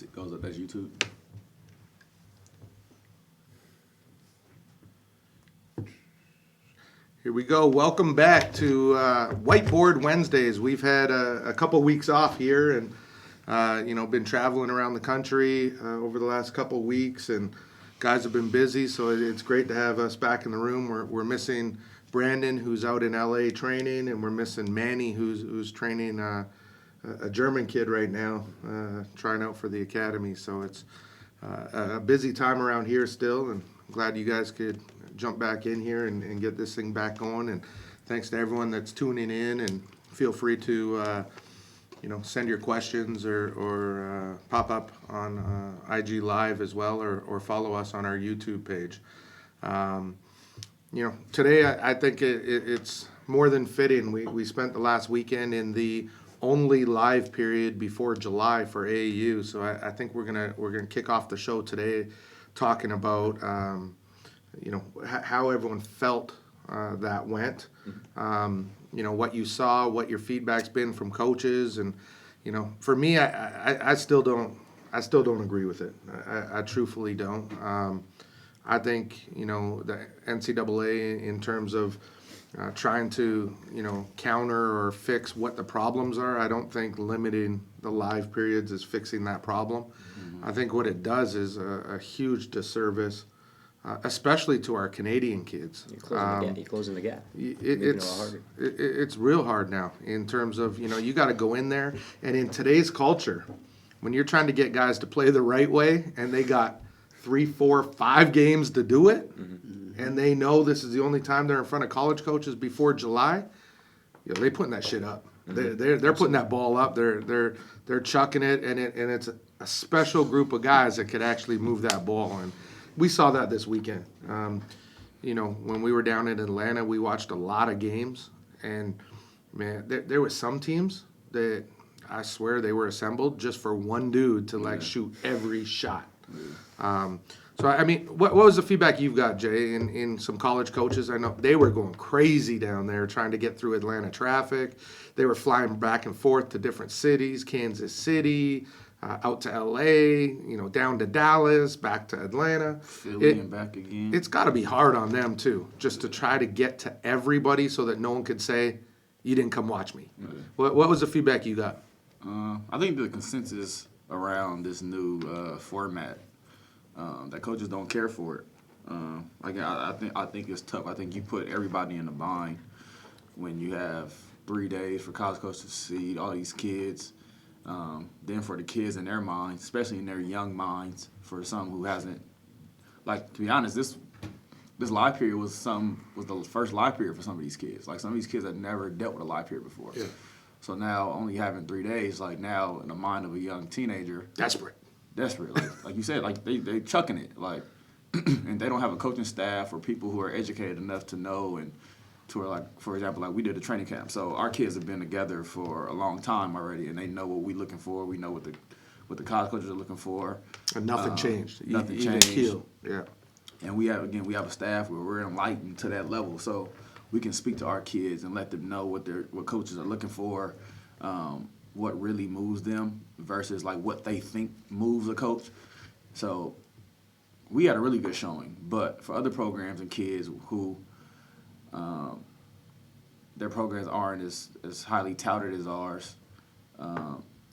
it goes up as YouTube. Here we go. Welcome back to Whiteboard Wednesdays. We've had a couple weeks off here and, been traveling around the country over the last couple weeks, and guys have been busy, so it's great to have us back in the room. We're missing Brandon, who's out in LA training, and we're missing Manny, who's training a German kid right now, trying out for the academy. So it's a busy time around here still, and I'm glad you guys could jump back in here and get this thing back going. And thanks to everyone that's tuning in, and feel free to send your questions or pop up on IG Live as well, or follow us on our YouTube page. Today I think it's more than fitting. We spent the last weekend in the only live period before July for AAU, so I think we're gonna kick off the show today talking about how everyone felt that went. What you saw, what your feedback's been from coaches, and for me, I still don't agree with it. I truthfully don't. I think the NCAA, in terms of trying to counter or fix what the problems are, I don't think limiting the live periods is fixing that problem. Mm-hmm. I think what it does is a huge disservice, especially to our Canadian kids. You're closing the gap. It's real hard now in terms of, you got to go in there. And in today's culture, when you're trying to get guys to play the right way and they got 3, 4, 5 games to do it, mm-hmm. and they know this is the only time they're in front of college coaches before July, they're putting that shit up. Mm-hmm. They're putting that ball up. They're chucking it, and it's a special group of guys that could actually move that ball. And we saw that this weekend. When we were down in Atlanta, we watched a lot of games, and man, there were some teams that I swear they were assembled just for one dude to shoot every shot. So I mean, what was the feedback you've got, Jay, in some college coaches? I know they were going crazy down there trying to get through Atlanta traffic. They were flying back and forth to different cities, Kansas City, out to LA, down to Dallas, back to Atlanta. Philly and back again. It's got to be hard on them too, just to try to get to everybody so that no one could say, you didn't come watch me. Yeah. What was the feedback you got? I think the consensus around this new format, that coaches don't care for it. I think it's tough. I think you put everybody in a bind when you have 3 days for college coaches to see all these kids. Then for the kids in their minds, especially in their young minds, for some who hasn't, to be honest, this live period was the first live period for some of these kids. Some of these kids had never dealt with a live period before. Yeah. So now only having 3 days, now in the mind of a young teenager, desperate, like you said, they chucking it, and they don't have a coaching staff or people who are educated enough to know and to for example, we did a training camp. So our kids have been together for a long time already, and they know what we're looking for. We know what the college coaches are looking for. And nothing changed. Nothing changed. Yeah. And we have a staff where we're enlightened to that level, so we can speak to our kids and let them know what coaches are looking for, what really moves them versus what they think moves a coach. So we had a really good showing. But for other programs and kids who their programs aren't as highly touted as ours,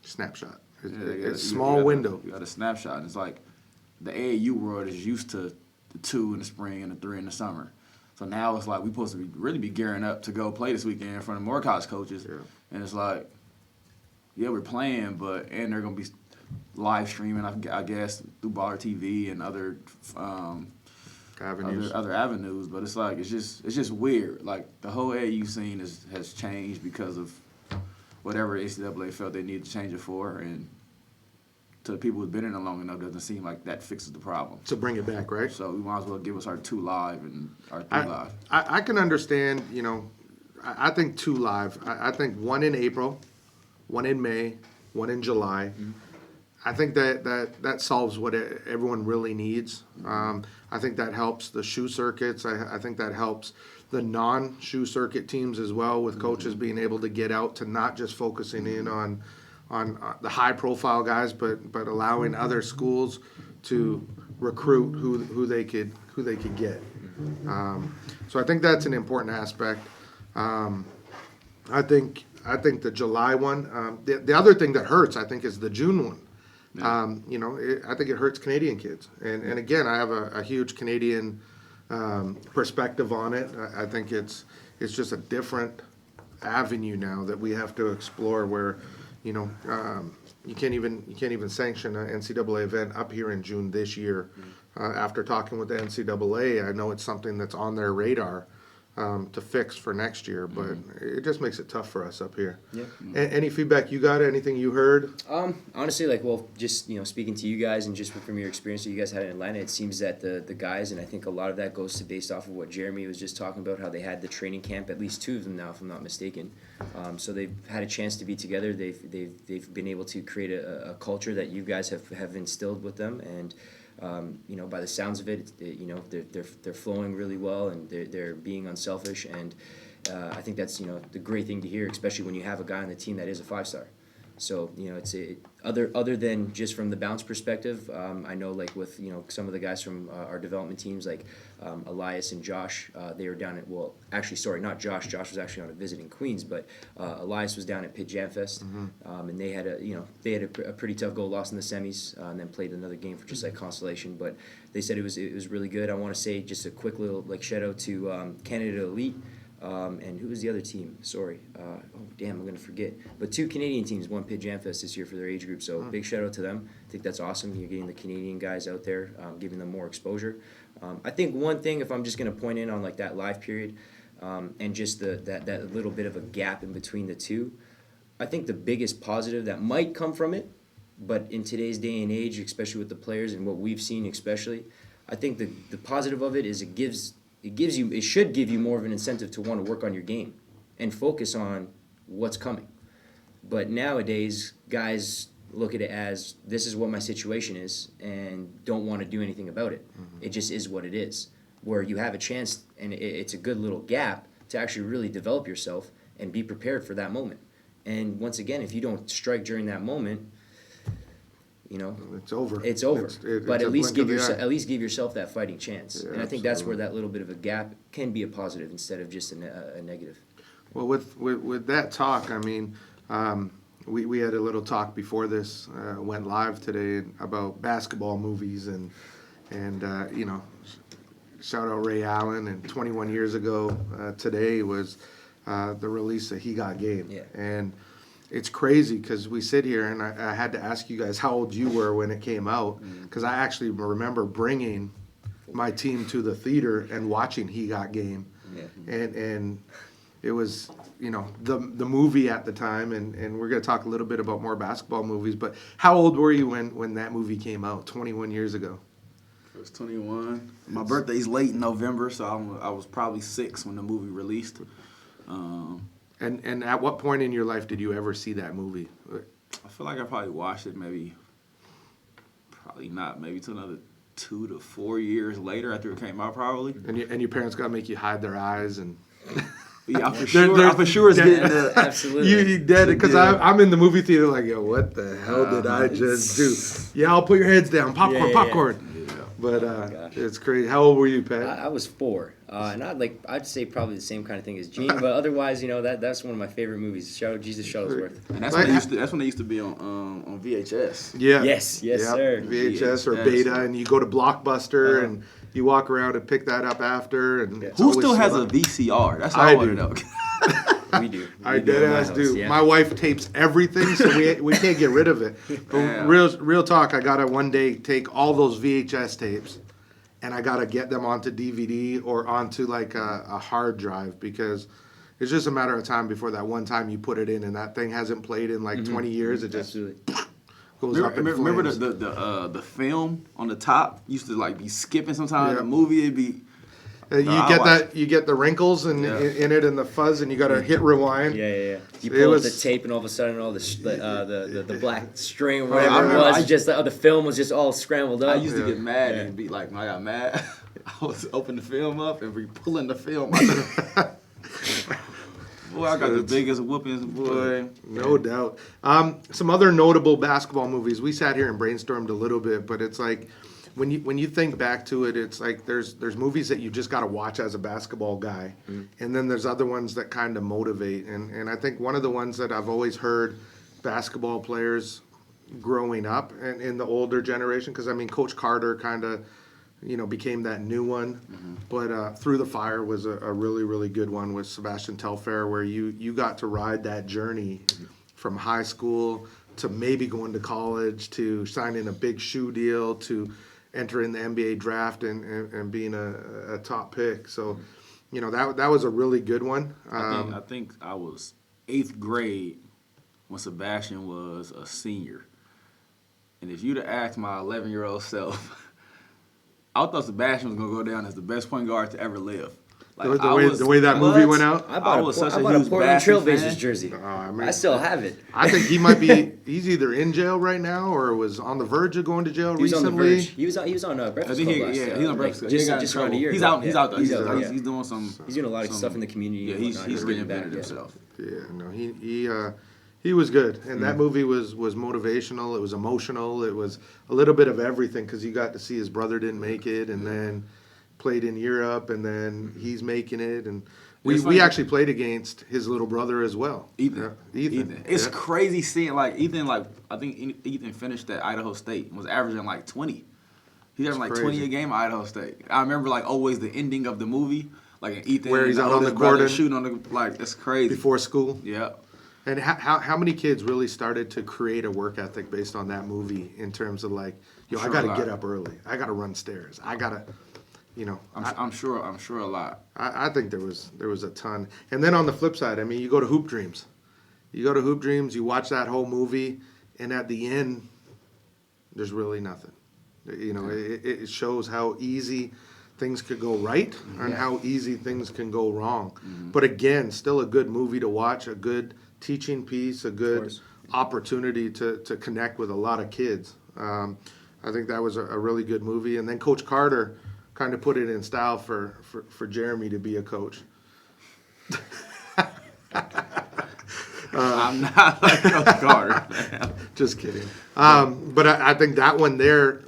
snapshot. It's small window. You got a snapshot. And it's the AAU world is used to the 2 in the spring and the 3 in the summer. So now it's we're supposed to really be gearing up to go play this weekend in front of more college coaches. Yeah. And it's we're playing, and they're going to be live streaming, I guess, through Baller TV and other avenues. But it's just weird. The whole AAU scene has changed because of whatever NCAA felt they needed to change it for, and to the people who've been in it long enough, doesn't seem like that fixes the problem. To bring it back, right? So we might as well give us our 2 live and our 3 live. I can understand, I think 2 live. I think 1 in April, 1 in May, 1 in July. Mm-hmm. I think that solves what everyone really needs. I think that helps the shoe circuits. I think that helps the non-shoe circuit teams as well, with coaches being able to get out to not just focusing in on the high profile guys, but allowing other schools to recruit who they could get. So I think that's an important aspect. I think the July one. The other thing that hurts, I think, is the June one. I think it hurts Canadian kids. And again, I have a huge Canadian perspective on it. I think it's just a different avenue now that we have to explore where, you can't even sanction an NCAA event up here in June this year. After talking with the NCAA, I know it's something that's on their radar to fix for next year, but it just makes it tough for us up here. Yeah. Any feedback you got? Anything you heard? Honestly, just speaking to you guys and just from your experience that you guys had in Atlanta, it seems that the guys, and I think a lot of that goes to based off of what Jeremy was just talking about, how they had the training camp, at least 2 of them now, if I'm not mistaken. So they've had a chance to be together. They've been able to create a culture that you guys have instilled with them, and by the sounds of it, they're flowing really well, and they're being unselfish, and I think that's the great thing to hear, especially when you have a guy on the team that is a 5-star. So it's other than just from the bounce perspective. I know with some of the guys from our development teams like Elias and Josh, they were down at not Josh. Josh was actually on a visit in Queens, but Elias was down at Pitt Jam Fest, and they had a pretty tough goal loss in the semis, and then played another game for just like consolation. But they said it was really good. I want to say just a quick little shout out to Canada Elite. And who was the other team? Sorry. I'm going to forget. But 2 Canadian teams won Pitt Jam Fest this year for their age group, so big shout out to them. I think that's awesome. You're getting the Canadian guys out there, giving them more exposure. I think one thing, if I'm just going to point in on that live period, and just that little bit of a gap in between the two, I think the biggest positive that might come from it, but in today's day and age, especially with the players and what we've seen especially, I think the positive of it is it should give you more of an incentive to want to work on your game and focus on what's coming. But nowadays, guys look at it as, this is what my situation is, and don't want to do anything about it. It just is what it is. Where you have a chance, and it's a good little gap to actually really develop yourself and be prepared for that moment. And once again, if you don't strike during that moment, it's over. It's over. But at least give yourself that fighting chance. Yeah, and I think that's where that little bit of a gap can be a positive instead of just a negative. Well, with that talk, I mean, we had a little talk before this went live today about basketball movies and shout out Ray Allen, and 21 years ago today was the release of He Got Game. Yeah. And it's crazy because we sit here, and I had to ask you guys how old you were when it came out, because I actually remember bringing my team to the theater and watching He Got Game. Yeah. And it was, the movie at the time, and we're going to talk a little bit about more basketball movies, but how old were you when that movie came out 21 years ago? I was 21. My birthday's late in November, so I was probably 6 when the movie released. And at what point in your life did you ever see that movie? I feel like I probably watched it maybe till another 2 to 4 years later after it came out, probably. And your parents got to make you hide their eyes and. Yeah, I for sure is getting the Absolutely. You did it because I'm in the movie theater like, yo, what the hell did I just do? Yeah, I'll put your heads down, popcorn. Yeah. But it's crazy. How old were you, Pat? I was 4. And I'd say probably the same kind of thing as Gene, but otherwise, that's one of my favorite movies. Shout out Jesus Shuttlesworth. And that's when they used to be on VHS. Yeah. Yes, sir. VHS or Beta, and you go to Blockbuster and you walk around and pick that up after. And who still has a VCR? That's all I want to know. We do. I dead ass do. Yeah. My wife tapes everything, so we can't get rid of it. But real talk, I gotta one day take all those VHS tapes, and I gotta get them onto DVD or onto a hard drive, because it's just a matter of time before that one time you put it in and that thing hasn't played in 20 years. It just goes up in flames. Remember the film on the top used to be skipping sometimes. The movie it'd be. You get the wrinkles in it and the fuzz, and you got to hit rewind. Yeah. You pull up the tape, and all of a sudden, all the black string, whatever it was, the film was just all scrambled up. I used to get mad and be like, when I got mad, I was open the film up and be pulling the film out. Boy, I got the biggest whoopings, boy. No doubt. Some other notable basketball movies. We sat here and brainstormed a little bit, but it's like when you think back to it, it's like there's movies that you just got to watch as a basketball guy, and then there's other ones that kind of motivate. And I think one of the ones that I've always heard basketball players growing up and in the older generation, because I mean Coach Carter kind of became that new one, but Through the Fire was a really, really good one with Sebastian Telfair, where you got to ride that journey from high school to maybe going to college to signing a big shoe deal to entering the NBA draft and being a top pick. So, that was a really good one. I think I was 8th grade when Sebastian was a senior. And if you'd have asked my 11-year-old self, I thought Sebastian was going to go down as the best point guard to ever live. Like, the way that movie went out? I bought a Portland Trailblazers jersey. I still have it. I think he might be. He's either in jail right now or was on the verge of going to jail He was on the recently. verge. He was on Breakfast Club last he's on Breakfast Club. Just around a year He's ago. out. He's out. He's doing some. He's doing a lot of stuff in the community. Yeah, and he's whatnot. getting back. better himself. Yeah, no, he was good, and that movie was motivational. It was emotional. It was a little bit of everything because you got to see his brother didn't make it, and then played in Europe, and then he's making it, and we actually played against his little brother as well. Ethan. It's crazy seeing Ethan. I think Ethan finished at Idaho State and was averaging 20. He's averaging 20 a game at Idaho State. I remember always the ending of the movie, Ethan where he's out on the court court shooting on the it's crazy before school. Yeah. And how many kids really started to create a work ethic based on that movie in terms of I got to get up early. I got to run stairs. I got to, I'm sure a lot. I think there was a ton. And then on the flip side, I mean, you go to Hoop Dreams. You watch that whole movie, and at the end, there's really nothing. It shows how easy things could go right and how easy things can go wrong. But again, still a good movie to watch, a good teaching piece, a good opportunity to connect with a lot of kids. I think that was a really good movie. And then Coach Carter kind of put it in style for Jeremy to be a coach. I'm not like Coach Carter. Just kidding. But I think that one there,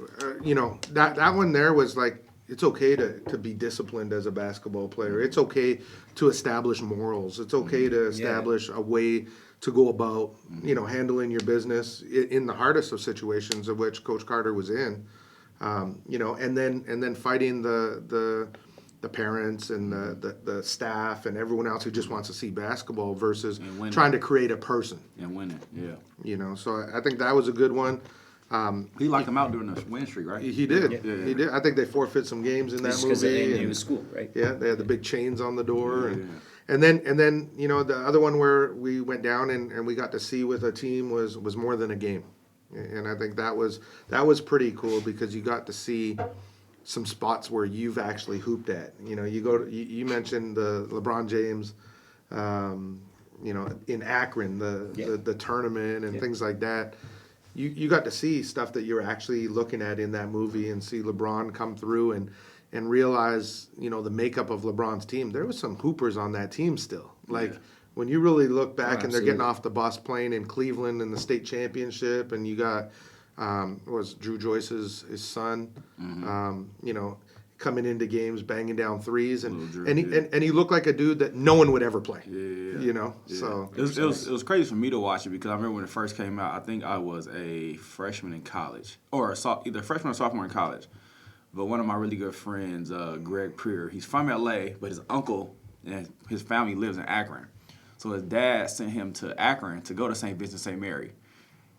that one there was it's okay to be disciplined as a basketball player. It's okay to establish morals. It's okay to establish a way to go about, handling your business in the hardest of situations of which Coach Carter was in. And then fighting the parents and the staff and everyone else who just wants to see basketball versus trying to create a person. And win it, yeah. So I think that was a good one. He locked them out during the win streak, right? He did. Yeah. He did. I think they forfeit some games in that movie. It was school, right? Yeah, they had the big chains on the door, and then the other one where we went down and we got to see with a team was more than a game, and I think that was pretty cool because you got to see some spots where you've actually hooped at. You mentioned the LeBron James, in Akron, the tournament and things like that. You got to see stuff that you're actually looking at in that movie and see LeBron come through and realize, the makeup of LeBron's team. There was some hoopers on that team still. When you really look back and they're getting off the bus playing in Cleveland in the state championship, and you got, was Drew Joyce's his son, coming into games, banging down threes, and he looked like a dude that no one would ever play. So it was crazy for me to watch it because I remember when it first came out. I think I was a freshman in college, or either freshman or sophomore in college. But one of my really good friends, Greg Prier, he's from LA, but his uncle and his family lives in Akron. So his dad sent him to Akron to go to St. Vincent St. Mary,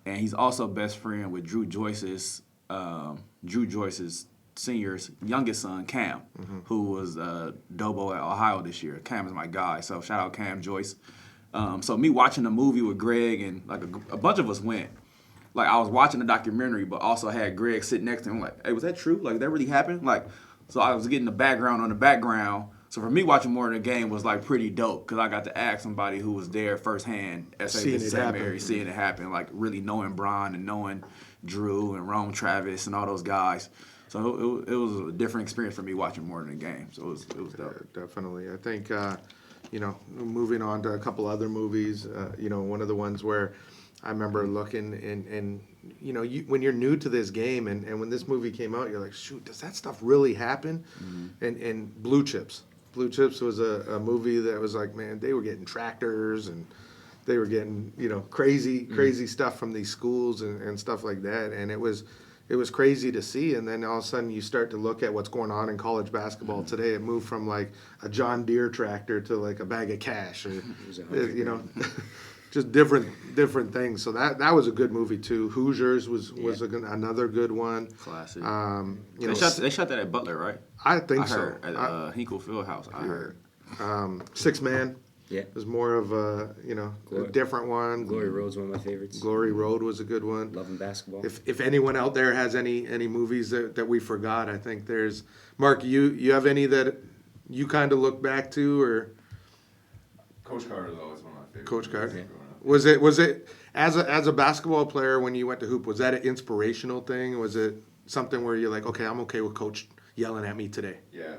and he's also best friend with Drew Joyce's senior's youngest son, Cam, who was Dobo at Ohio this year. Cam is my guy, so shout out Cam Joyce. So me watching the movie with Greg and a bunch of us went. I was watching the documentary, but also had Greg sit next to him. Hey, was that true? That really happened? So I was getting the background on the background. So for me, watching more of the game was pretty dope because I got to ask somebody who was there firsthand at St. Mary, seeing it happen, really knowing Bron and knowing Drew and Rome Travis and all those guys. So it was a different experience for me watching more than the game. So it was dope. Definitely. I think, you know, moving on to a couple other movies, you know, one of the ones where I remember looking and you know, when you're new to this game and when this movie came out, you're like, shoot, does that stuff really happen? And Blue Chips. Blue Chips was a movie that was like, man, they were getting tractors and they were getting, you know, crazy stuff from these schools and stuff like that. And it was crazy to see. And then all of a sudden you start to look at what's going on in college basketball today. It moved from like a John Deere tractor to like a bag of cash, or you know, just different things. So that was a good movie too. Hoosiers was another good one. Classic. You know, They shot that at Butler, right? I think I so. heard at Hinkle Fieldhouse. I heard. 6 Man. Yeah. Was more of a, you know, a different one. Glory Road's one of my favorites. Glory Road was a good one. Loving basketball. If anyone out there has any movies that we forgot, I think there's Mark. You have any that you kind of look back to, or Coach Carter is always one of my favorites. Coach Carter? Yeah. Was it as a basketball player when you went to hoop? Was that an inspirational thing? Was it something where you're like, okay, I'm okay with Coach yelling at me today? Yeah.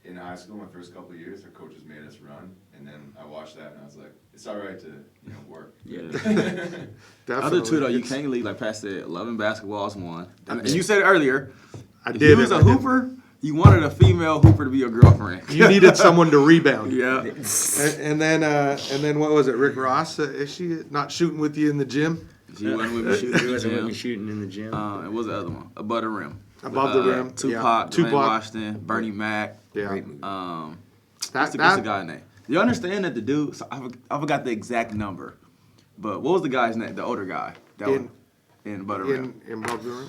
In high school, my first couple of years, our coaches made us run, and then I watched that and I was like, it's all right to, you know, work. Yeah. Definitely. Other two though, you It's- can't leave like past the loving basketball is one. And you said it earlier. I If did. you was it, a I did. hooper, you wanted a female hooper to be your girlfriend. You needed someone to rebound. Yeah. And then what was it? Rick Ross? Is she not shooting with you in the gym? She wasn't with me shooting. He wasn't with me Yeah. shooting in the gym. And what was the other one? Above the Rim. Above With, the Rim. Tupac, Yeah. Dwayne Washington, Bernie Mac. Yeah. Great movie. What's the guy name? You understand that the dude? So I forgot the exact number, but what was the guy's name? The older guy that was in Above the Rim. In Above the Rim.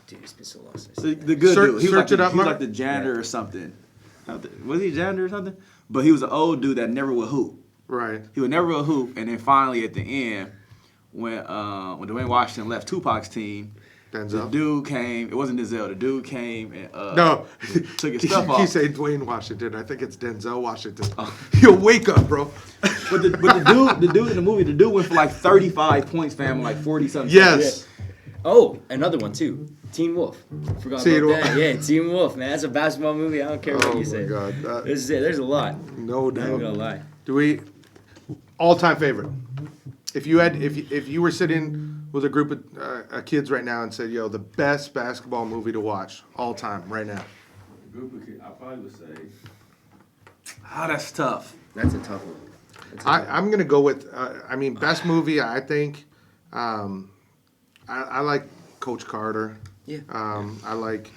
Dude, it's been so long since I The, seen that. the good Search- dude. He was, search like it the, up, he was Mark. like the janitor or something. Was he a janitor or something? But he was an old dude that never would hoop. Right. He would never would hoop, and then finally at the end, when Dwayne Washington left Tupac's team, the Denzel. dude came. It wasn't Denzel. The dude came and No. took his stuff You off. say Dwayne Washington. I think it's Denzel Washington. You'll wake up, bro. But the dude in the movie, the dude went for like 35 points, fam, like 40 something. Yes. Oh, another one too. Teen Wolf. Forgot Teen about Wolf. that. Yeah, Teen Wolf, man. That's a basketball movie. I don't care what Oh you my say. God. There's a lot. No I'm not doubt. gonna lie. Do we all-time favorite? If you were sitting with a group of kids right now and said, "Yo, the best basketball movie to watch all time right now." Group of kids, I probably would say. That's tough. That's a tough one. That's a tough one. I'm gonna go with. Best movie. I think. I like Coach Carter. Yeah. I like,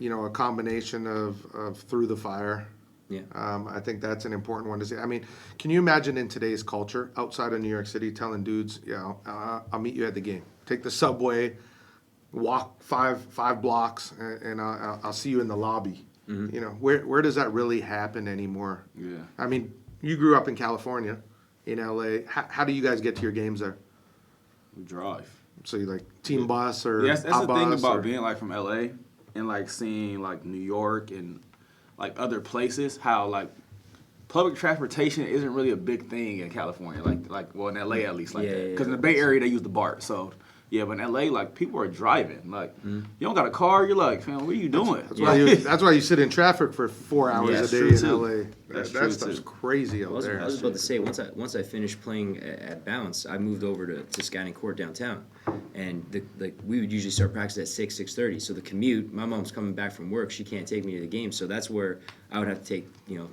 a combination of Through the Fire. Yeah. I think that's an important one to see. I mean, can you imagine in today's culture, outside of New York City, telling dudes, I'll meet you at the game. Take the subway, walk five blocks, and I'll see you in the lobby. Mm-hmm. Where does that really happen anymore? Yeah. I mean, you grew up in California, in LA. How do you guys get to your games there? We drive. So you like team bus or Yes, that's a the thing bus about or- being like from LA and like seeing like New York and like other places, how like public transportation isn't really a big thing in California, like well in LA at least like Yeah, that. yeah, Because in the yeah. Bay Area they use the BART, so yeah, but in LA like people are driving. Like you don't got a car, you're like, fam, what are you doing? That's why you sit in traffic for 4 hours Yeah, a that's day true, in too. LA. That's that true, stuff's too. crazy out there. I was about to say once I finished playing at Bounce, I moved over to Scanning Court downtown, and we would usually start practice at 6:30. So the commute, my mom's coming back from work, she can't take me to the game, so that's where I would have to take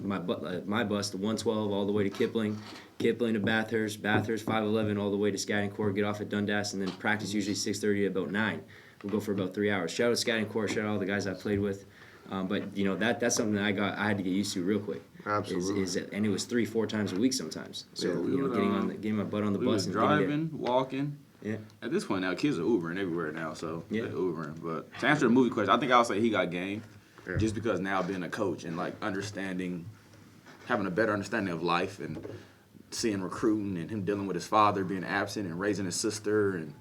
my bus, the 112 all the way to Kipling to Bathurst 511 all the way to Scanning Court, get off at Dundas, and then practice usually 6:30 to about 9. We'll go for about 3 hours. Shout out Scanning Court, shout out all the guys I played with. But that's something that I had to get used to real quick. Absolutely. And it was 3-4 times a week sometimes. So Yeah, we would, getting my butt on the We bus was and driving, walking. Yeah. At this point now, kids are Ubering everywhere now, so Yeah. they're Ubering. But to answer the movie question, I think I'll say he got game, Yeah. just because now being a coach and like having a better understanding of life and seeing recruiting and him dealing with his father being absent and raising his sister and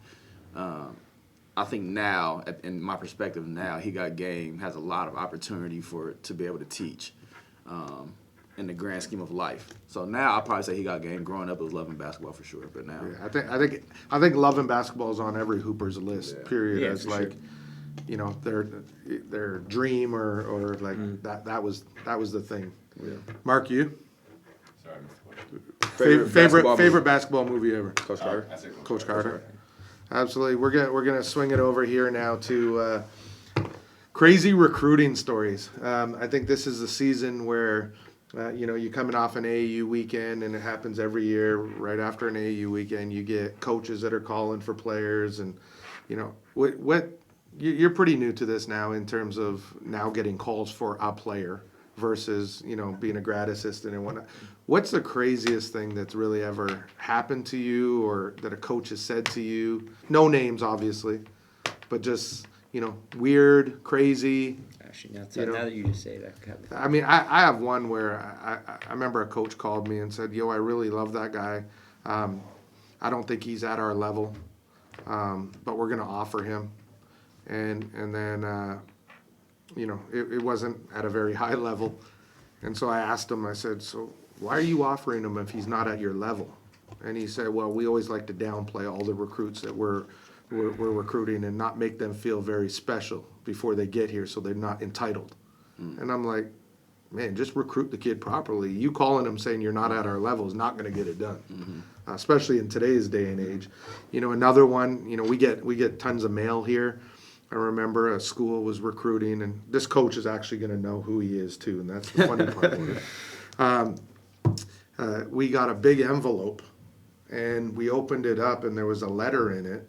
I think now, in my perspective now, he got game, has a lot of opportunity to be able to teach in the grand scheme of life. So now I'll probably say he got game. Growing up, it was loving basketball for sure, but now. Yeah, I think loving basketball is on every Hooper's list. Yeah. Period. Yeah, As for like, their dream or like that was the thing. Yeah. Mark, you? Sorry, I missed the question. Favorite basketball movie ever? Coach Carter. I said Coach Carter. Absolutely. We're gonna swing it over here now to crazy recruiting stories. I think this is the season where you're coming off an AAU weekend, and it happens every year. Right after an AAU weekend, you get coaches that are calling for players, and you're pretty new to this now in terms of now getting calls for a player versus being a grad assistant and whatnot. What's the craziest thing that's really ever happened to you, or that a coach has said to you? No names, obviously, but just weird, crazy. Actually, now that you just say that, I mean, I have one where I remember a coach called me and said, I really love that guy. I don't think he's at our level, but we're going to offer him. And then, it wasn't at a very high level. And so I asked him, I said, so why are you offering him if he's not at your level? And he said, well, we always like to downplay all the recruits that we're recruiting and not make them feel very special before they get here, so they're not entitled. And I'm like, man, just recruit the kid properly. You calling him saying you're not at our level is not going to get it done, especially in today's day and age. Another one, we get tons of mail here. I remember a school was recruiting, and this coach is actually going to know who he is too, and that's the funny part. We got a big envelope, and we opened it up, and there was a letter in it.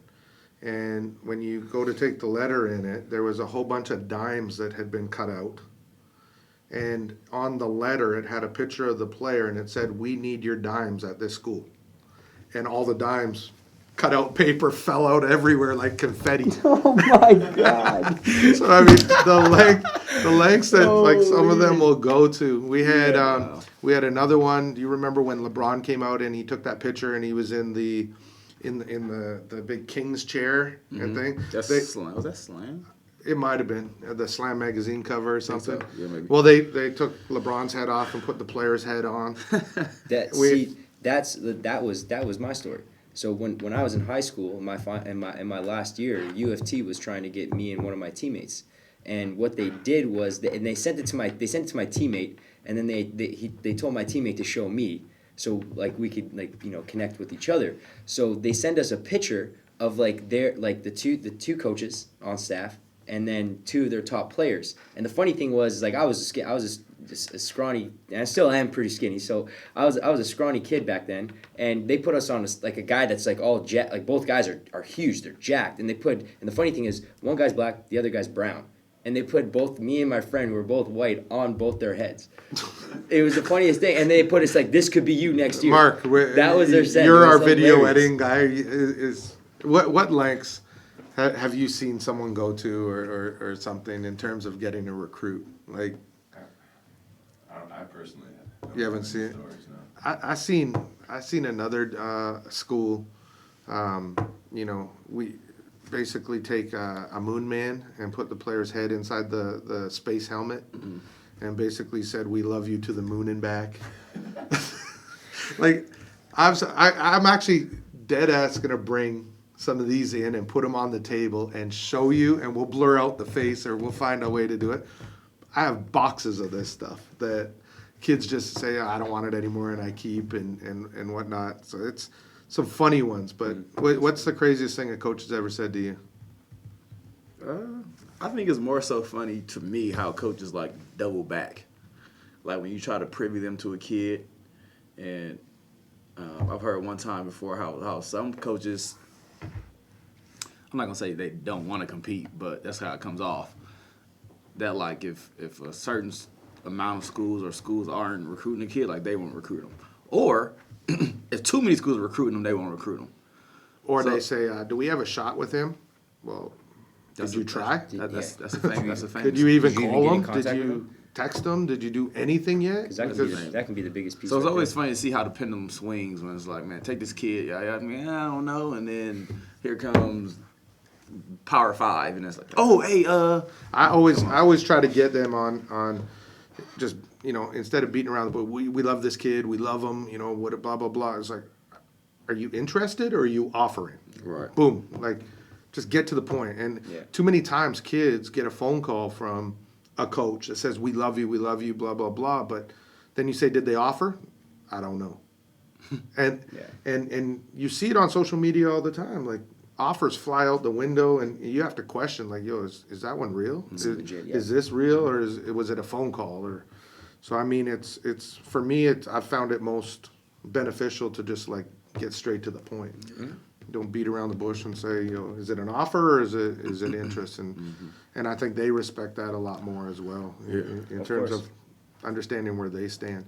And when you go to take the letter in it, there was a whole bunch of dimes that had been cut out. And on the letter, it had a picture of the player, and it said, "We need your dimes at this school." And all the dimes, cut out paper, fell out everywhere like confetti. Oh my God! So I mean, the lengths that like some of them will go to. We had another one. Do you remember when LeBron came out and he took that picture and he was in the big King's chair and thing? Was that Slam? It might have been the Slam magazine cover or something. So. Yeah, maybe. Well, they took LeBron's head off and put the player's head on. That was my story. So when I was in high school, in my last year, UFT was trying to get me and one of my teammates, and what they did was they sent it to my teammate, and then they told my teammate to show me, so like we could connect with each other. So they send us a picture of the two coaches on staff, and then two of their top players. And the funny thing was, I was just a scrawny, and I still am pretty skinny. So I was a scrawny kid back then, and they put us on a guy that's all jacked. Both guys are huge, they're jacked, and the funny thing is, one guy's black, the other guy's brown, and they put both me and my friend, who were both white, on both their heads. It was the funniest thing, and they put us this could be you next year. Mark, that was their sentence. You're our video editing guy. What lengths have you seen someone go to or something in terms of getting a recruit? I personally haven't. You haven't seen it? Stories, no. I seen another school. We basically take a moon man and put the player's head inside the space helmet, and basically said, "We love you to the moon and back." I'm actually dead ass gonna bring some of these in and put them on the table and show you, and we'll blur out the face or we'll find a way to do it. I have boxes of this stuff that kids just say, I don't want it anymore, and I keep and whatnot. So it's some funny ones. But what's the craziest thing a coach has ever said to you? I think it's more so funny to me how coaches double back. When you try to privy them to a kid, and I've heard one time before how some coaches, I'm not gonna say they don't want to compete, but that's how it comes off. That if a certain amount of schools aren't recruiting a kid, they won't recruit them. Or if too many schools are recruiting them, they won't recruit them. Or they say, do we have a shot with him? Well, did you try? That's a thing. That's a thing. Did you even Did you call even him? get in Did contact with you him? text him? Did you do anything yet? Because that can be the biggest piece. So it's right always there. funny to see how the pendulum swings when it's man, take this kid. I don't know. And then here comes Power 5, and it's I always try to get them on just, instead of beating around the bush, we love this kid, we love him, what blah, blah, blah. It's are you interested or are you offering? Right. Boom. Just get to the point. And too many times kids get a phone call from a coach that says, we love you, blah, blah, blah. But then you say, did they offer? I don't know. And Yeah. and you see it on social media all the time. Like offers fly out the window, and you have to question, like, yo, is that one real? Is it legit? Yeah. Is this real, or was it a phone call? Or so I mean, it's for me. I found it most beneficial to just like get straight to the point. Mm-hmm. Don't beat around the bush and say, you know, is it an offer or is it interest? And I think they respect that a lot more as well in Of terms course. of understanding where they stand.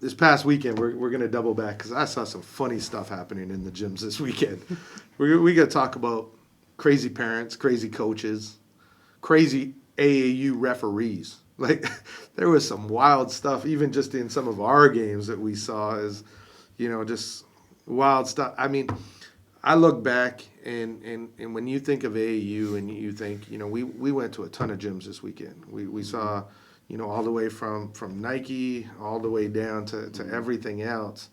This past weekend, we're going to double back because I saw some funny stuff happening in the gyms this weekend. We got to talk about crazy parents, crazy coaches, crazy AAU referees. Like there was some wild stuff, even just in some of our games that we saw as, you know, just wild stuff. I mean, I look back and when you think of AAU and you think, you know, we went to a ton of gyms this weekend. We saw, you know, all the way from Nike all the way down to everything else.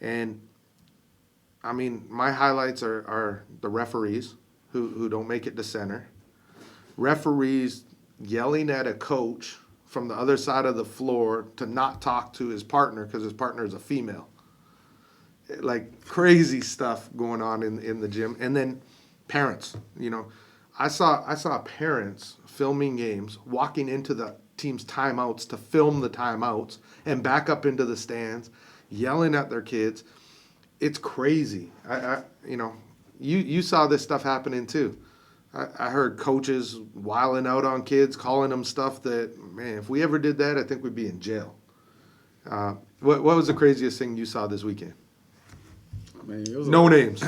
And I mean, my highlights are the referees who don't make it to center. Referees yelling at a coach from the other side of the floor to not talk to his partner because his partner is a female. Like crazy stuff going on in the gym. And then parents, you know, I saw parents filming games, walking into the team's timeouts to film the timeouts and back up into the stands, yelling at their kids. It's crazy. I you know, you saw this stuff happening too. I heard coaches wiling out on kids, calling them stuff that, man, if we ever did that, I think we'd be in jail. What was the craziest thing you saw this weekend? Man, it was No names.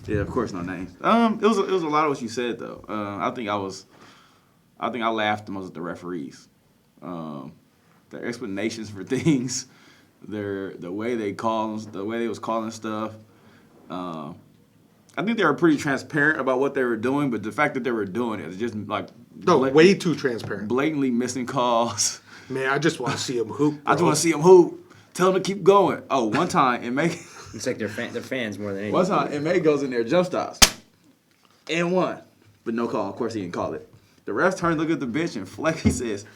Yeah, of course, no names. It was a lot of what you said though. I think I laughed the most at the referees. Their explanations for things, the way they was calling stuff. I think they were pretty transparent about what they were doing, but the fact that they were doing it is just like No, way too transparent. blatantly missing calls. Man, I just want to see him hoop. I just want to see them hoop. Tell them to keep going. Oh, one time it may. It's like they're fans more than anything. One time, May goes in there, jump stops, and one, but no call. Of course, he didn't call it. The refs turn, look at the bench, and Fleck, he says,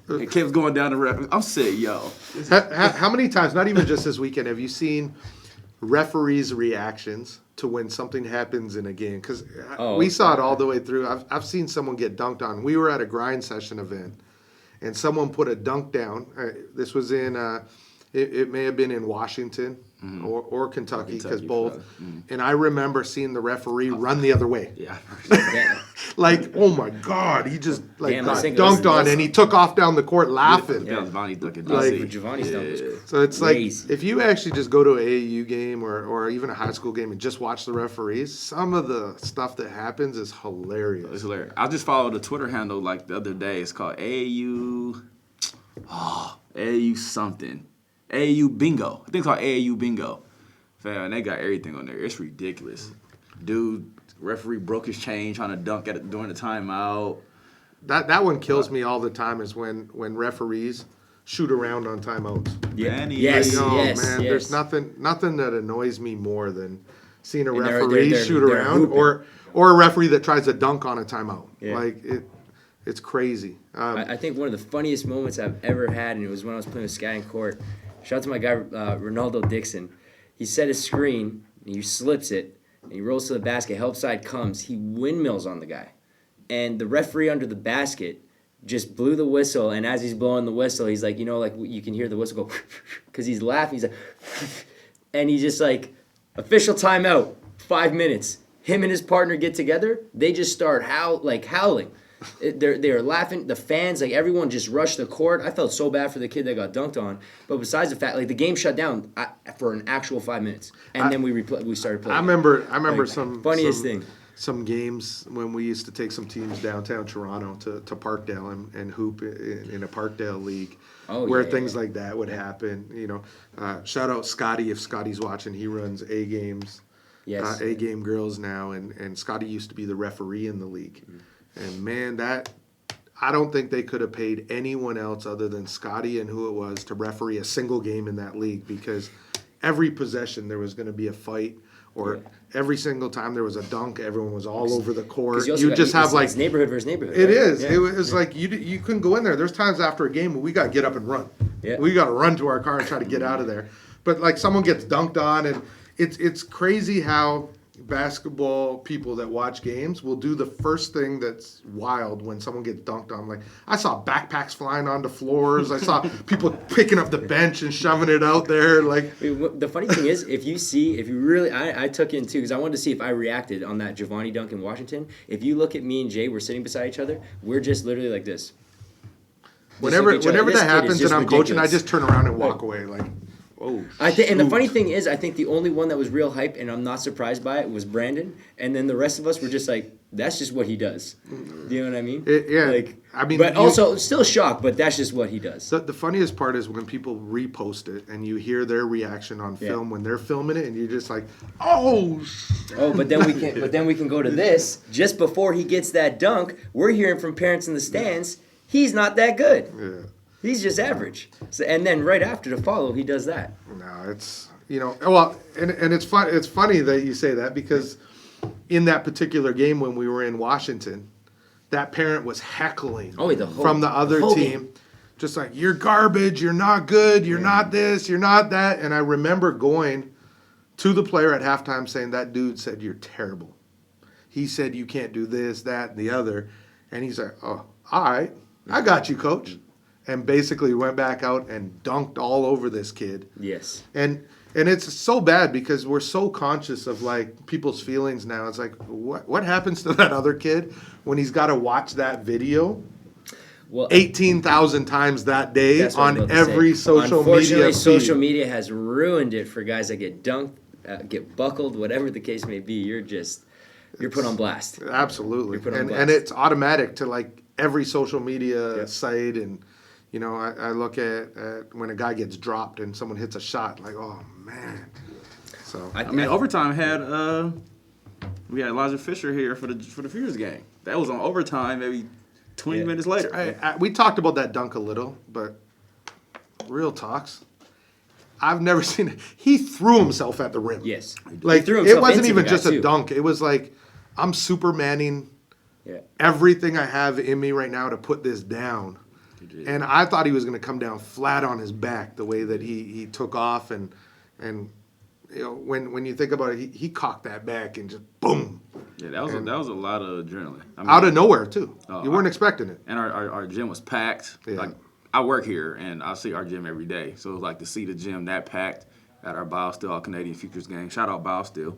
it keeps going down the ref. I'm sick, yo. How many times, not even just this weekend, have you seen referees' reactions to when something happens in a game? Because we saw it all the way through. I've seen someone get dunked on. We were at a grind session event, and someone put a dunk down. This was in, it may have been in Washington or Kentucky, because both. And I remember seeing the referee run the other way. Yeah. Yeah. Like, oh my God, he just like Damn, got I think dunked it was on, and he took off down the court laughing. That was Vonnie dunking. Like, DC. Giovanni's dunk was So it's crazy. like, if you actually just go to an AAU game or even a high school game and just watch the referees, some of the stuff that happens is hilarious. It's hilarious. I just followed a Twitter handle like the other day. It's called AAU something. AAU Bingo. I think it's called AAU Bingo. Fam, and they got everything on there. It's ridiculous. Dude, referee broke his chain trying to dunk at it during the timeout. That one kills me all the time is when referees shoot around on timeouts. Danny. Yes. Oh yes, man, yes. there's nothing that annoys me more than seeing a And they're- referee they're- shoot they're around hooping. or a referee that tries to dunk on a timeout. Yeah. Like it's crazy. I think one of the funniest moments I've ever had, and it was when I was playing with Scatting Court. Shout out to my guy, Ronaldo Dixon. He set a screen, and he slips it, and he rolls to the basket. Help side comes. He windmills on the guy. And the referee under the basket just blew the whistle, and as he's blowing the whistle, he's like, you know, like you can hear the whistle go, because he's laughing. He's like, and he's just like, official timeout, 5 minutes. Him and his partner get together. They just start howling. They're laughing. The fans, like everyone, just rushed the court. I felt so bad for the kid that got dunked on. But besides the fact, like the game shut down for an actual 5 minutes, and then we started playing. I remember Like, some funniest thing. Some games when we used to take some teams downtown Toronto to Parkdale and hoop in a Parkdale league, where things like that would happen. You know, shout out Scotty if Scotty's watching. He runs A games, Yes. A game girls now, and Scotty used to be the referee in the league. And man, I don't think they could have paid anyone else other than Scotty and who it was to referee a single game in that league, because every possession there was going to be a fight or every single time there was a dunk, everyone was all over the court. You just have like it's neighborhood versus neighborhood. it right? is. Yeah. It was like you couldn't go in there. There's times after a game where we got to get up and run. Yeah. We got to run to our car and try to get out of there. But like someone gets dunked on, and it's crazy how basketball people that watch games will do the first thing that's wild when someone gets dunked on. Like I saw backpacks flying onto floors. I saw people picking up the bench and shoving it out there. Like The funny thing is, if you really, I took in too, because I wanted to see if I reacted on that Giovanni dunk in Washington. If you look at me and Jay, we're sitting beside each other. We're just literally like this. whenever This kid that is happens just and I'm coaching, I ridiculous. just turn around and walk away. Like, oh. And the funny thing is, I think the only one that was real hype, and I'm not surprised by it, was Brandon. And then the rest of us were just like, that's just what he does. Do you know what I mean? But also still shocked, but that's just what he does. The funniest part is when people repost it and you hear their reaction on film when they're filming it, and you're just like, oh. But then we can go to this. Just before he gets that dunk, we're hearing from parents in the stands, he's not that good. Yeah. He's just average. So, and then right after to follow, he does that. No, it's and it's fun. It's funny that you say that because in that particular game when we were in Washington, that parent was heckling from the other team, game. just like you're garbage, you're not good, you're not this, you're not that. And I remember going to the player at halftime saying that dude said you're terrible. He said you can't do this, that, and the other, and he's like, oh, all right, I got you, coach. And basically went back out and dunked all over this kid. Yes. And it's so bad because we're so conscious of like people's feelings now. It's like what happens to that other kid when he's got to watch that video 18,000 times that day on every social media feed. Unfortunately, social media has ruined it for guys that get dunked, get buckled, whatever the case may be. You're put on blast. Absolutely. You're put on blast. And it's automatic to like every social media site. And you know, I look at when a guy gets dropped and someone hits a shot, like, oh man. So I mean, overtime had we had Elijah Fisher here for the Fears game. That was on overtime, maybe 20 minutes later. we talked about that dunk a little, but real talks. I've never seen it. He threw himself at the rim. Yes. Like it wasn't even just a dunk. It was like I'm Supermaning everything I have in me right now to put this down. And I thought he was going to come down flat on his back the way that he took off and you know when you think about it, he cocked that back and just boom. Yeah, that was a lot of adrenaline. I mean, out of nowhere too. You weren't expecting it. And our gym was packed. Yeah. Like I work here and I see our gym every day, so it was like to see the gym that packed at our Biosteel All Canadian Futures game. Shout out Biosteel,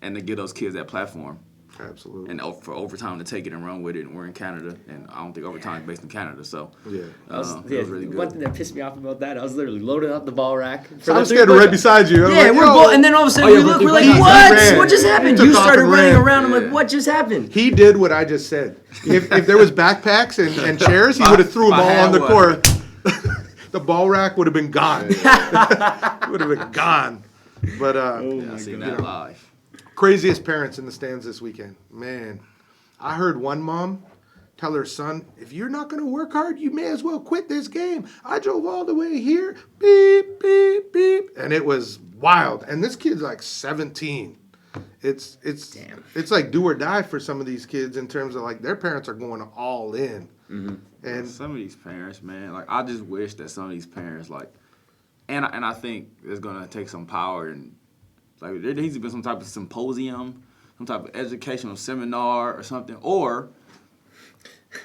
and to give those kids that platform. Absolutely. And for overtime to take it and run with it, and we're in Canada, and I don't think overtime is based in Canada, so Yeah. it was really good. One thing that pissed me off about that, I was literally loading up the ball rack. I'm standing right beside you. I'm Yeah, like, we're yo. both, and then all of a sudden we look, we're like, he what? ran. What just happened? He You took off started and running ran. around. I'm like, what just happened? He did what I just said. If there was backpacks and chairs, he would have threw them all on the court. The ball rack would have been gone. Would have been gone. But I seen that live. Craziest parents in the stands this weekend. Man, I heard one mom tell her son, if you're not going to work hard, you may as well quit this game. I drove all the way here, beep, beep, beep. And it was wild. And this kid's like 17. It's like do or die for some of these kids in terms of like their parents are going all in. Mm-hmm. And some of these parents, man, like I just wish that some of these parents, like, and I think it's gonna take some power and like there needs to be some type of symposium, some type of educational seminar or something, or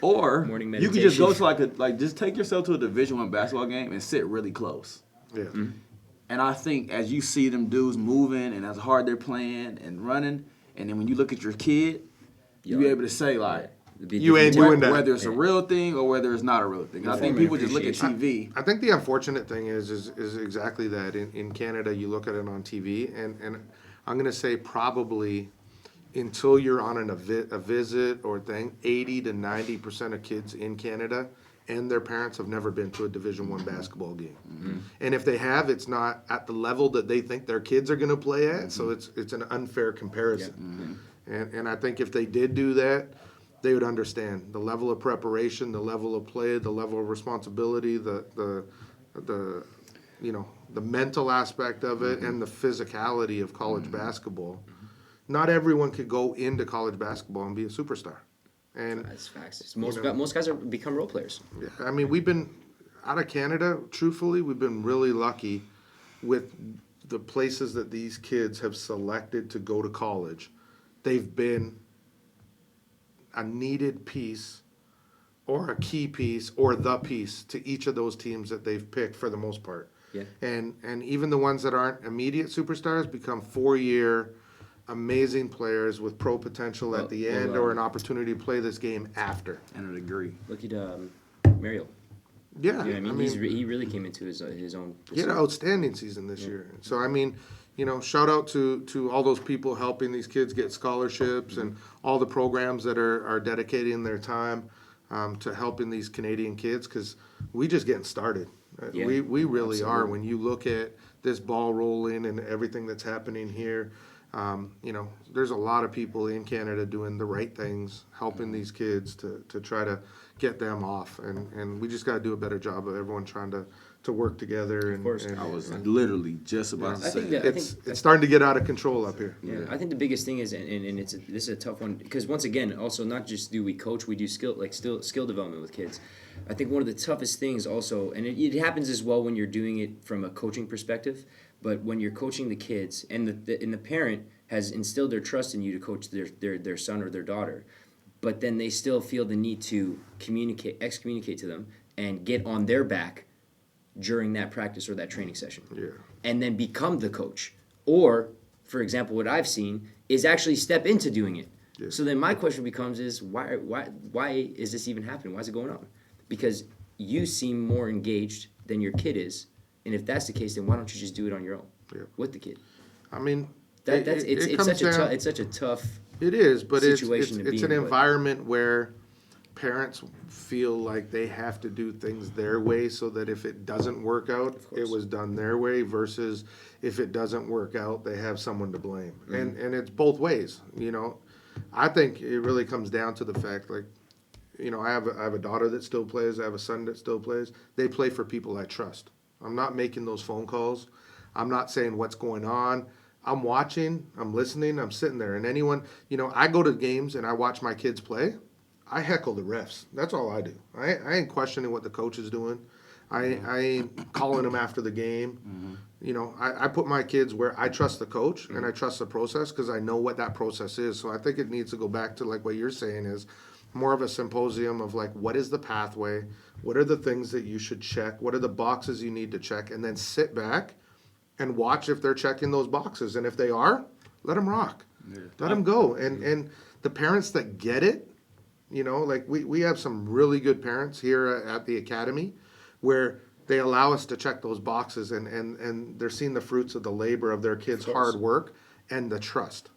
Morning you could just meditation. go to just take yourself to a Division I basketball game and sit really close. yeah. Mm-hmm. And I think as you see them dudes moving and as hard they're playing and running, and then when you look at your kid, you'll be able to say like, You ain't doing that. whether it's a real thing or whether it's not a real thing. I think people just look at TV. I think the unfortunate thing is exactly that. In Canada, you look at it on TV, and I'm going to say probably until you're on a visit or thing, 80 to 90% of kids in Canada and their parents have never been to a Division I basketball game. Mm-hmm. And if they have, it's not at the level that they think their kids are going to play at, so it's an unfair comparison. Yeah. And I think if they did do that, they would understand the level of preparation, the level of play, the level of responsibility, the the mental aspect of it and the physicality of college basketball. Not everyone could go into college basketball and be a superstar. And That's facts. Most guys become role players. I mean, we've been out of Canada, truthfully, we've been really lucky with the places that these kids have selected to go to college. They've been a needed piece or a key piece or the piece to each of those teams that they've picked for the most part. Yeah. And even the ones that aren't immediate superstars become 4-year amazing players with pro potential at the end or an opportunity to play this game after. And a degree. Look at Mariel. Yeah, You know what I mean? He really came into his own. He had an outstanding season this year. So, I mean, shout out to all those people helping these kids get scholarships and all the programs that are dedicating their time to helping these Canadian kids, because we just getting started. Yeah, We really are. absolutely. When you look at this ball rolling and everything that's happening here, there's a lot of people in Canada doing the right things, helping these kids to try to get them off. And we just got to do a better job of everyone trying to work together. And, course. and I was literally just about to I say think that. that- it's starting to get out of control up here. Yeah, I think the biggest thing is, and this is a tough one, because once again, also not just do we coach, we do skill development with kids. I think one of the toughest things also, and it happens as well when you're doing it from a coaching perspective, but when you're coaching the kids and the parent has instilled their trust in you to coach their son or their daughter, but then they still feel the need to excommunicate to them and get on their back during that practice or that training session. Yeah. And then become the coach. Or, for example, what I've seen is actually step into doing it. Yeah. So then my question becomes is why is this even happening? Why is it going on? Because you seem more engaged than your kid is. And if that's the case, then why don't you just do it on your own with the kid? I mean, It's such a tough. It is, but situation to it's be an in, but- environment where parents feel like they have to do things their way, so that if it doesn't work out, course. it was done their way, versus if it doesn't work out, they have someone to blame. Mm-hmm. And it's both ways, I think it really comes down to the fact, like, I have a daughter that still plays, I have a son that still plays. They play for people I trust. I'm not making those phone calls. I'm not saying what's going on. I'm watching, I'm listening, I'm sitting there. And anyone, I go to games and I watch my kids play. I heckle the refs. That's all I do. I ain't questioning what the coach is doing. I ain't calling them after the game. I put my kids where I trust the coach and I trust the process, because I know what that process is. So I think it needs to go back to, like what you're saying, is more of a symposium of, like, what is the pathway? What are the things that you should check? What are the boxes you need to check? And then sit back and watch if they're checking those boxes. And if they are, let them rock. Let them go. And the parents that get it, like we have some really good parents here at the academy where they allow us to check those boxes, and they're seeing the fruits of the labor of their kids' hard work and the trust.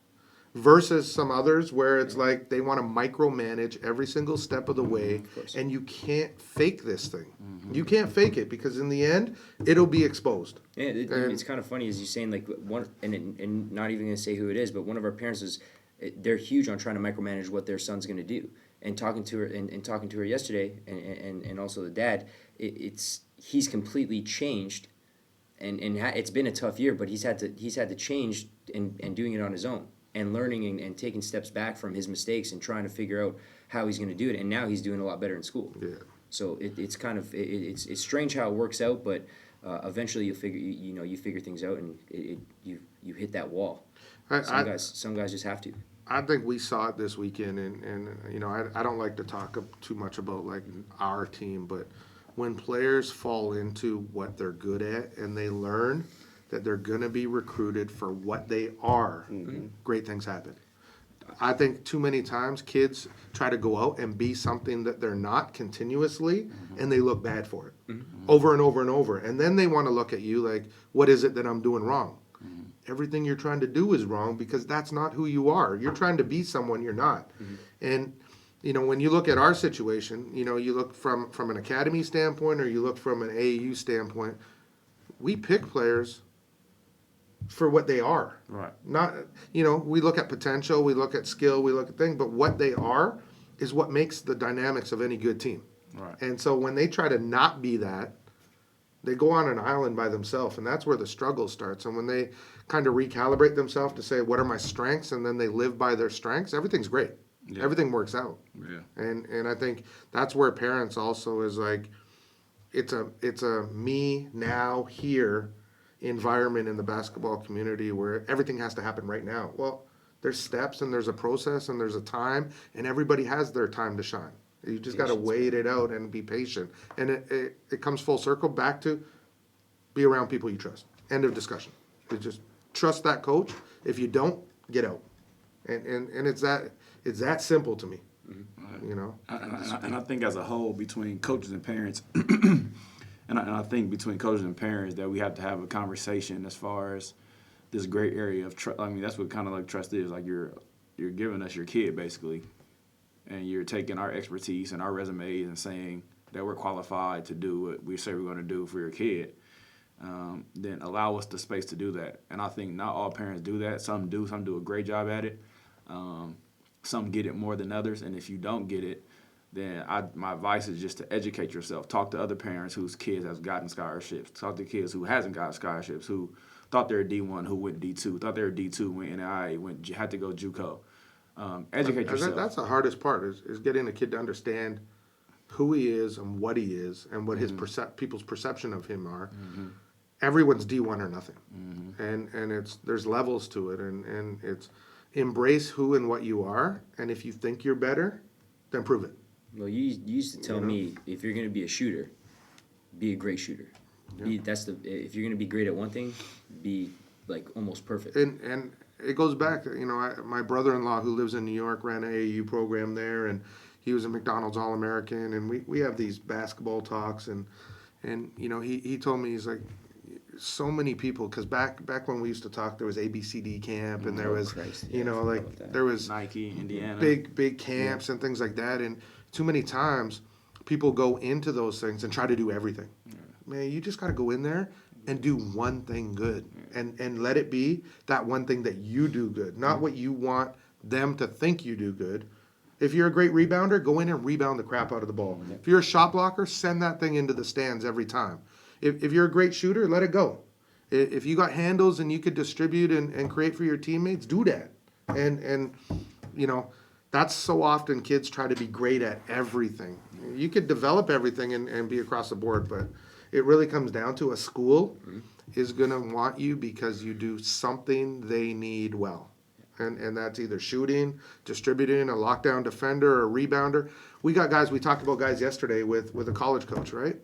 Versus some others where it's like they want to micromanage every single step of the way, and you can't fake this thing. You can't fake it, because in the end, it'll be exposed. Yeah, it's kind of funny as you saying, like, one, and not even gonna say who it is, but one of our parents they're huge on trying to micromanage what their son's gonna do. And talking to her and talking to her yesterday, and also the dad, he's completely changed, and it's been a tough year, but he's had to change and doing it on his own, and learning and taking steps back from his mistakes and trying to figure out how he's going to do it. And now he's doing a lot better in school. Yeah. So it's kind of it's strange how it works out, but eventually you figure things out, and you hit that wall. Some guys just have to. I think we saw it this weekend, and I don't like to talk too much about, like, our team, but when players fall into what they're good at and they learn that they're going to be recruited for what they are, great things happen. I think too many times kids try to go out and be something that they're not continuously, and they look bad for it over and over and over. And then they want to look at you like, what is it that I'm doing wrong? Everything you're trying to do is wrong, because that's not who you are. You're trying to be someone you're not. And, when you look at our situation, you look from an academy standpoint, or you look from an AAU standpoint, we pick players for what they are. Right. Not, we look at potential, we look at skill, we look at things, but what they are is what makes the dynamics of any good team. Right. And so when they try to not be that, they go on an island by themselves, and that's where the struggle starts. And when they kind of recalibrate themselves to say, what are my strengths, and then they live by their strengths, everything's great. Yeah. Everything works out. Yeah. And I think that's where parents also is like, it's a me now here environment in the basketball community where everything has to happen right now. Well, there's steps and there's a process and there's a time, and everybody has their time to shine. You just got to wait it out and be patient. And it comes full circle back to be around people you trust. End of discussion. You just trust that coach. If you don't, get out. And it's that simple to me. You know. And I think as a whole, between coaches and parents, and I think between coaches and parents that we have to have a conversation as far as this gray area of trust. I mean, that's what kind of like trust is. Like you're giving us your kid basically, and you're taking our expertise and our resumes and saying that we're qualified to do what we say we're going to do for your kid. Then allow us the space to do that. And I think not all parents do that. Some do a great job at it. Some get it more than others, and if you don't get it, then my advice is just to educate yourself. Talk to other parents whose kids have gotten scholarships. Talk to kids who hasn't got scholarships, who thought they were D1, who went D2, thought they were D2, went NAIA, had to go JUCO. Educate yourself. That's the hardest part is getting a kid to understand who he is and what he is and what his people's perception of him are. Mm-hmm. Everyone's D1 or nothing, and there's levels to it, and it's embrace who and what you are, and if you think you're better, then prove it. Well, you used to tell me, if you're going to be a shooter, be a great shooter. Yeah. If you're going to be great at one thing, be like almost perfect. And it goes back, my brother-in-law who lives in New York ran an AAU program there, and he was a McDonald's All-American, and we have these basketball talks, and he told me, he's like, so many people, because back when we used to talk, there was ABCD camp, and there was, there was Nike, Indiana, big camps and things like that, and too many times people go into those things and try to do everything. Man, you just got to go in there and do one thing good, and let it be that one thing that you do good, not what you want them to think you do good. If you're a great rebounder, go in and rebound the crap out of the ball. If you're a shot blocker, send that thing into the stands every time. If you're a great shooter, let it go. If you got handles and you could distribute and create for your teammates, do that. And that's so often kids try to be great at everything. You could develop everything and be across the board, but it really comes down to a school is going to want you because you do something they need well. And that's either shooting, distributing, a lockdown defender, or a rebounder. We talked about guys yesterday with a college coach, right?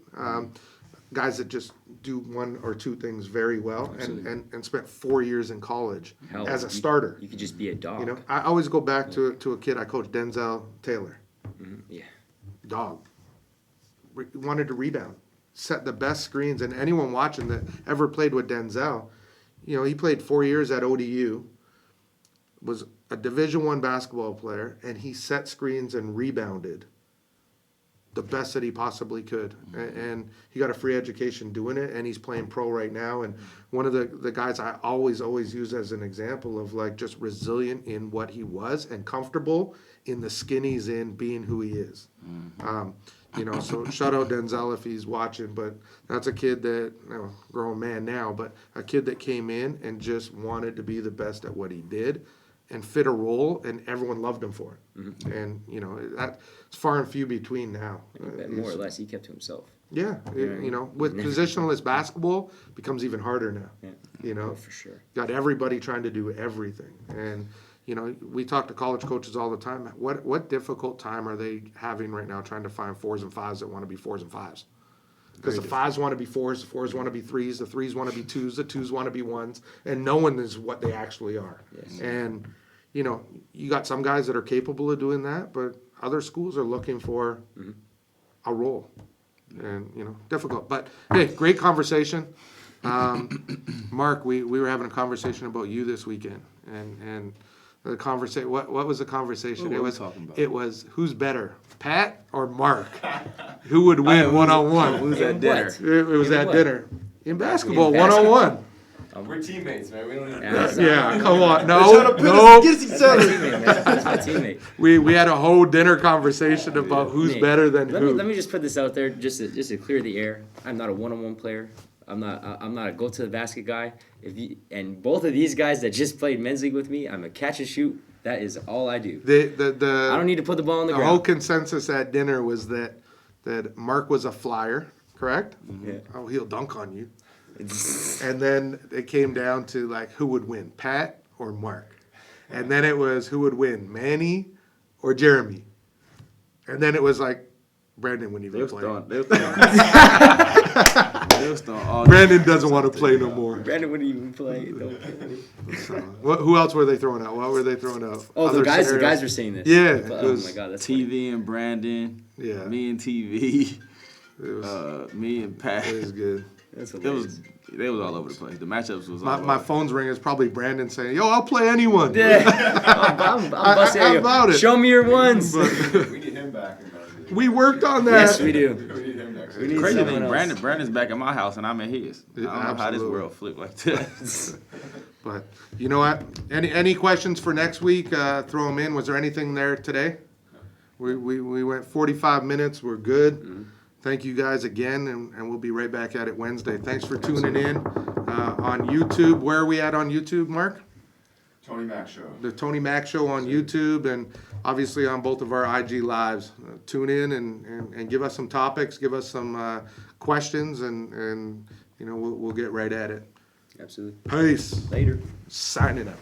Guys that just do one or two things very well and spent 4 years in college as a starter. You could just be a dog. I always go back to a kid I coached, Denzel Taylor. Mm-hmm. Yeah. Dog. Wanted to rebound. Set the best screens. And anyone watching that ever played with Denzel, he played 4 years at ODU, was a Division I basketball player, and he set screens and rebounded the best that he possibly could. And he got a free education doing it, and he's playing pro right now. And one of the guys I always use as an example of like just resilient in what he was and comfortable in the skin he's in being who he is. So shout out Denzel if he's watching, but that's a kid that, grown man now, but a kid that came in and just wanted to be the best at what he did and fit a role, and everyone loved him for it. Mm-hmm. And, that's far and few between now. More or less, he kept to himself. Yeah, with positionless basketball, becomes even harder now. Yeah. Oh, for sure. Got everybody trying to do everything. And, we talk to college coaches all the time. What difficult time are they having right now trying to find 4s and 5s that want to be 4s and 5s? Because the 5s want to be 4s, the 4s want to be 3s, the 3s want to be 2s, the 2s want to be 1s, and no one is what they actually are. Yes. And, you got some guys that are capable of doing that, but other schools are looking for a role. And, difficult. But, hey, great conversation. Mark, we were having a conversation about you this weekend. And the conversation, what was the conversation? What were we talking about? It was, who's better, Pat or Mark? Who would win one-on-one? Who's at dinner? It was at dinner. In basketball, one-on-one. We're teammates, man. We don't need Yeah, come on. No, no. That's my teammate, man. That's my teammate. We had a whole dinner conversation about who's Nate, better than let who. Me just put this out there, just to clear the air. I'm not a one-on-one player. I'm not a go to the basket guy. And both of these guys that just played men's league with me, I'm a catch and shoot. That is all I do. I don't need to put the ball on the The ground. whole consensus at dinner was that Mark was a flyer, correct? Yeah. Oh, he'll dunk on you. And then it came down to like who would win, Pat or Mark. And then it was who would win, Manny or Jeremy. And then it was like Brandon wouldn't even play. Brandon doesn't want to play no more. Brandon wouldn't even play. Don't kill me. So, who else were they throwing out? What were they throwing out? Oh, Other the guys scenarios? were saying this. Yeah, But, it oh was my God, that's funny. TV and Brandon. Yeah. Me and TV. It was, Me and Pat. it was good. That's It hilarious. was. They was all over the place. The matchups was all My over. phone's ringing. It's probably Brandon saying, "Yo, I'll play anyone." Yeah. I'm busting I'm out about here. it. Show me your ones. We need him back in Men's League. We worked on that. Yes, we do. We need him next We week. need Crazy someone thing, else. Brandon's back at my house and I'm at his. I don't know how this Absolutely. world flipped like that. But you know what? Any questions for next week? Throw them in. Was there anything there today? We went 45 minutes. We're good. Thank you guys again, and we'll be right back at it Wednesday. Thanks for tuning in on YouTube. Where are we at on YouTube, Mark? Tony Mac Show. The Tony Mac Show on YouTube, and obviously on both of our IG lives. Tune in and give us some topics, give us some questions, and you know we'll get right at it. Absolutely. Peace. Later. Signing up.